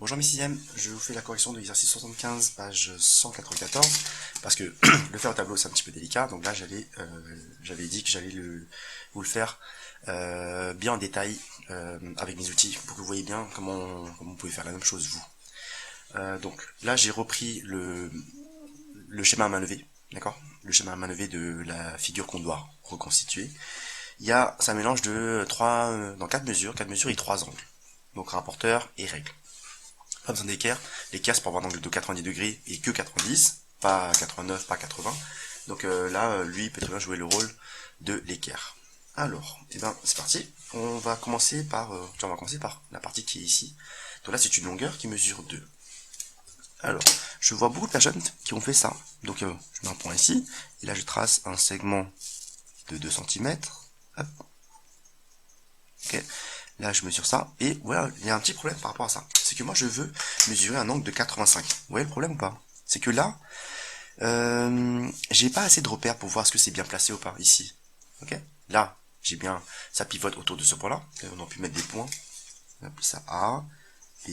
Bonjour mes sixièmes, je vous fais la correction de l'exercice 75, page 194, parce que le faire au tableau c'est un petit peu délicat, donc là j'avais dit que j'allais vous le faire bien en détail avec mes outils, pour que vous voyez bien comment vous pouvez faire la même chose vous. Donc là j'ai repris le schéma à main levée, d'accord? Le schéma à main levée de la figure qu'on doit reconstituer. C'est un mélange de dans quatre mesures et trois angles. Donc rapporteur et règle. Pas besoin d'équerre. L'équerre c'est pour avoir un angle de 90 degrés et que 90, pas 89, pas 80. Donc lui il peut très bien jouer le rôle de l'équerre. Alors, c'est parti. On va commencer par la partie qui est ici. Donc là c'est une longueur qui mesure 2. Alors, je vois beaucoup de personnes qui ont fait ça. Donc je mets un point ici, et là je trace un segment de 2 cm. Hop. Ok. Là, je mesure ça. Et voilà, il y a un petit problème par rapport à ça. C'est que moi, je veux mesurer un angle de 85. Vous voyez le problème ou pas? C'est que là, j'ai pas assez de repères pour voir ce que c'est bien placé ou pas, ici. Ok? Là, ça pivote autour de ce point-là. On a pu mettre des points. On appelle ça A, B,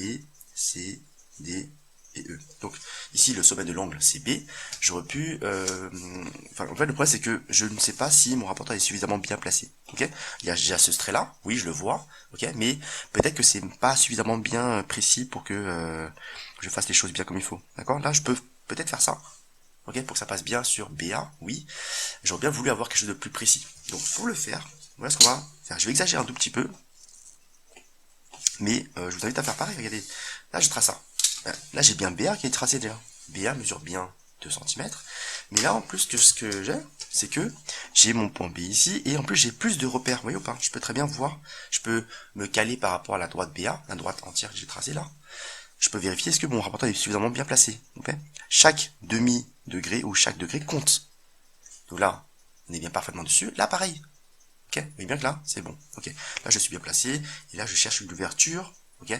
C, D, et E. Donc ici le sommet de l'angle c'est B. J'aurais pu en fait le problème c'est que je ne sais pas si mon rapporteur est suffisamment bien placé. Ok, j'ai ce trait là, oui je le vois, ok, mais peut-être que c'est pas suffisamment bien précis pour que je fasse les choses bien comme il faut. D'accord, là je peux peut-être faire ça, ok, pour que ça passe bien sur BA, oui. J'aurais bien voulu avoir quelque chose de plus précis. Donc pour le faire, voilà ce qu'on va faire. Je vais exagérer un tout petit peu, mais je vous invite à faire pareil. Regardez, là je trace ça. Là j'ai bien BA qui est tracé déjà. BA mesure bien 2 cm. Mais là en plus que ce que j'ai, c'est que j'ai mon point B ici, et en plus j'ai plus de repères, vous voyez ou pas? Je peux très bien voir, je peux me caler par rapport à la droite BA, la droite entière que j'ai tracée là. Je peux vérifier est-ce que mon rapporteur est suffisamment bien placé. Okay, chaque demi-degré ou chaque degré compte. Donc là, on est bien parfaitement dessus. Là pareil. Ok, vous voyez bien que là, c'est bon. Ok, là je suis bien placé, et là je cherche une ouverture. Ok,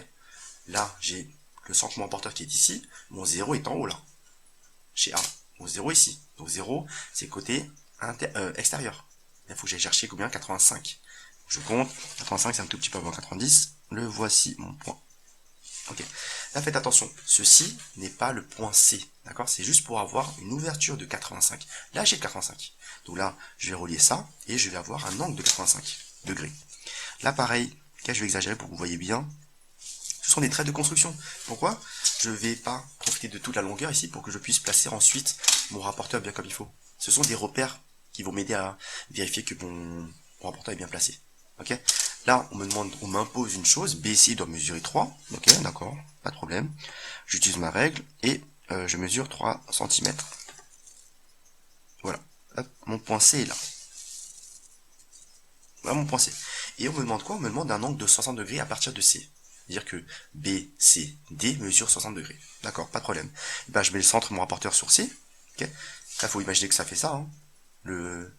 là j'ai le centre de mon porteur qui est ici, mon 0 est en haut là, chez A. Mon 0 ici. Donc 0, c'est côté extérieur. Il faut que j'aille chercher combien? 85. Je compte, 85 c'est un tout petit peu avant 90. Le voici mon point. Ok. Là faites attention, ceci n'est pas le point C. D'accord? C'est juste pour avoir une ouverture de 85. Là j'ai 85. Donc là, je vais relier ça et je vais avoir un angle de 85 degrés. Là pareil, je vais exagérer pour que vous voyez bien. Ce sont des traits de construction. Pourquoi je ne vais pas profiter de toute la longueur ici pour que je puisse placer ensuite mon rapporteur bien comme il faut? Ce sont des repères qui vont m'aider à vérifier que mon rapporteur est bien placé. Ok. Là, on m'impose une chose, BC doit mesurer 3. Ok, d'accord, pas de problème. J'utilise ma règle et je mesure 3 cm. Voilà. Hop, mon point C est là. Voilà mon point C. Et on me demande quoi? On me demande un angle de 60 degrés à partir de C. Dire que B, C, D mesure 60 degrés. D'accord, pas de problème. Et ben, je mets le centre de mon rapporteur sur C. Okay. Là, il faut imaginer que ça fait ça. Hein.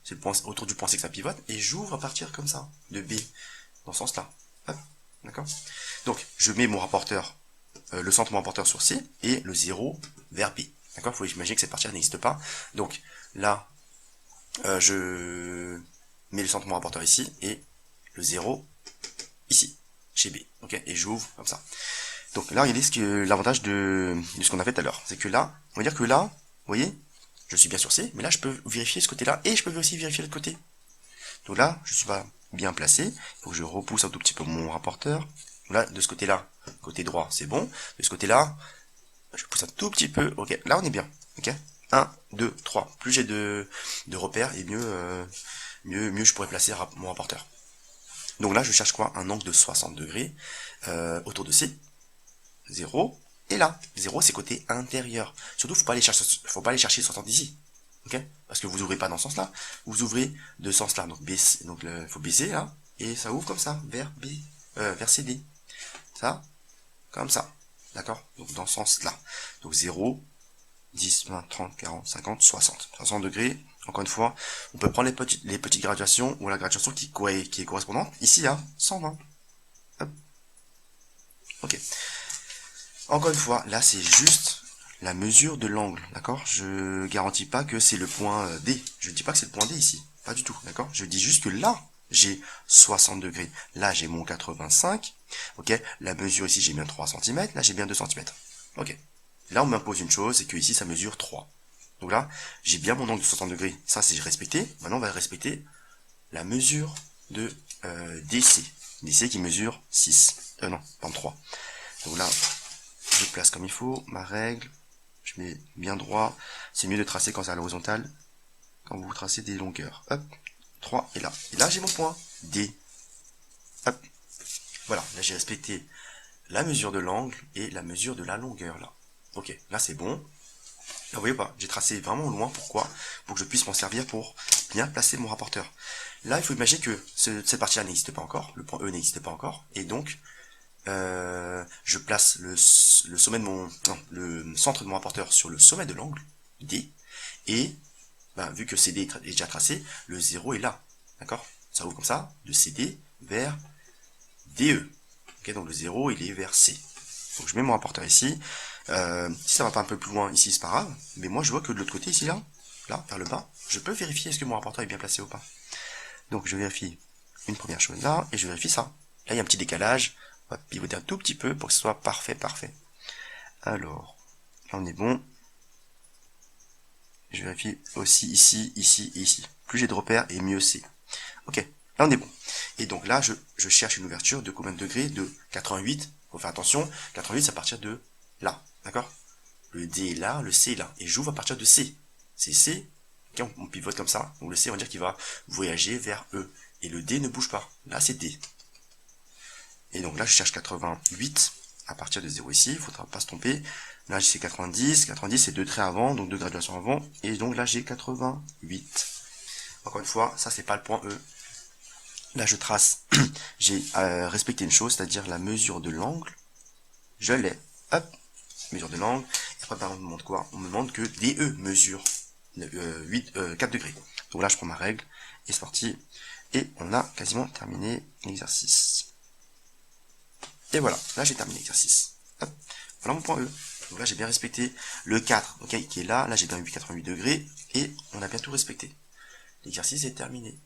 C'est autour du point C que ça pivote. Et j'ouvre à partir comme ça, de B, dans ce sens-là. D'accord. Donc, je mets mon rapporteur, le centre de mon rapporteur sur C, et le 0 vers B. D'accord. Il faut imaginer que cette partie n'existe pas. Donc, là, je mets le centre de mon rapporteur ici, et le 0 ici, chez B. Ok, et j'ouvre comme ça. Donc là, regardez l'avantage de ce qu'on a fait tout à l'heure. C'est que là, on va dire que là, vous voyez, je suis bien sur C, mais là, je peux vérifier ce côté-là, et je peux aussi vérifier l'autre côté. Donc là, je suis pas bien placé. Il faut que je repousse un tout petit peu mon rapporteur. Là, de ce côté-là, côté droit, c'est bon. De ce côté-là, je pousse un tout petit peu. Ok, là, on est bien. Ok, 1, 2, 3. Plus j'ai de repères, et mieux je pourrais placer mon rapporteur. Donc là, je cherche quoi? Un angle de 60 degrés autour de C. 0. Et là, 0, c'est côté intérieur. Surtout, faut pas aller chercher 60 ici. Ok? Parce que vous ouvrez pas dans ce sens-là. Vous ouvrez de ce sens-là. Donc, faut baisser, là. Et ça ouvre comme ça, vers B, vers CD. Ça, comme ça. D'accord? Donc, dans ce sens-là. Donc, 0, 10, 20, 30, 40, 50, 60. 60 degrés. Encore une fois, on peut prendre les petites graduations ou la graduation qui est correspondante. Ici, à 120. Hop. Ok. Encore une fois, là, c'est juste la mesure de l'angle, d'accord? Je garantis pas que c'est le point D. Je ne dis pas que c'est le point D ici. Pas du tout, d'accord? Je dis juste que là, j'ai 60 degrés. Là, j'ai mon 85. Ok, la mesure ici, j'ai bien 3 cm. Là, j'ai bien 2 cm. Ok. Là, on m'impose une chose, c'est que ici, ça mesure 3. Donc là, j'ai bien mon angle de 60 degrés. Ça, c'est respecté. Maintenant, on va respecter la mesure de DC. DC qui mesure 6. Non, pardon, 3. Donc là, je place comme il faut ma règle. Je mets bien droit. C'est mieux de tracer quand c'est à l'horizontale. Quand vous tracez des longueurs. Hop. 3 et là. Et là, j'ai mon point. D. Hop. Voilà. Là, j'ai respecté la mesure de l'angle et la mesure de la longueur, là. Ok. Là, c'est bon. Là, vous voyez pas, j'ai tracé vraiment loin. Pourquoi? Pour que je puisse m'en servir pour bien placer mon rapporteur. Là, il faut imaginer que cette partie-là n'existe pas encore. Le point E n'existe pas encore. Et donc, je place le sommet de mon... Non, le centre de mon rapporteur sur le sommet de l'angle, D. Et, vu que CD est déjà tracé, le 0 est là. D'accord? Ça ouvre comme ça, de CD vers DE. Ok, donc le 0, il est vers C. Donc je mets mon rapporteur ici. Si ça va pas un peu plus loin ici, c'est pas grave. Mais moi, je vois que de l'autre côté, ici, là, vers le bas, je peux vérifier est-ce que mon rapporteur est bien placé ou pas. Donc je vérifie une première chose là, et je vérifie ça. Là, il y a un petit décalage. On va pivoter un tout petit peu pour que ce soit parfait, parfait. Alors, là, on est bon. Je vérifie aussi ici, ici et ici. Plus j'ai de repères, et mieux c'est. Ok, là, on est bon. Et donc là, je cherche une ouverture de combien de degrés? De 88. Faut faire attention. 88, c'est à partir de là. D'accord? Le D est là, le C est là. Et j'ouvre à partir de C. C'est C. Okay, on pivote comme ça. Donc le C, on va dire qu'il va voyager vers E. Et le D ne bouge pas. Là, c'est D. Et donc là, je cherche 88 à partir de 0 ici. Il ne faudra pas se tromper. Là, c'est 90. 90, c'est 2 traits avant, donc 2 graduations avant. Et donc là, j'ai 88. Encore une fois, ça, c'est pas le point E. Là, je trace. J'ai respecté une chose, c'est-à-dire la mesure de l'angle. Je l'ai. Hop. Mesure de l'angle. Et après, on me demande quoi? On me demande que DE mesure 4 degrés. Donc là, je prends ma règle. Et c'est parti. Et on a quasiment terminé l'exercice. Et voilà, là j'ai terminé l'exercice. Voilà mon point E. Donc là j'ai bien respecté le 4, okay, qui est là. Là j'ai bien eu 88 degrés. Et on a bien tout respecté. L'exercice est terminé.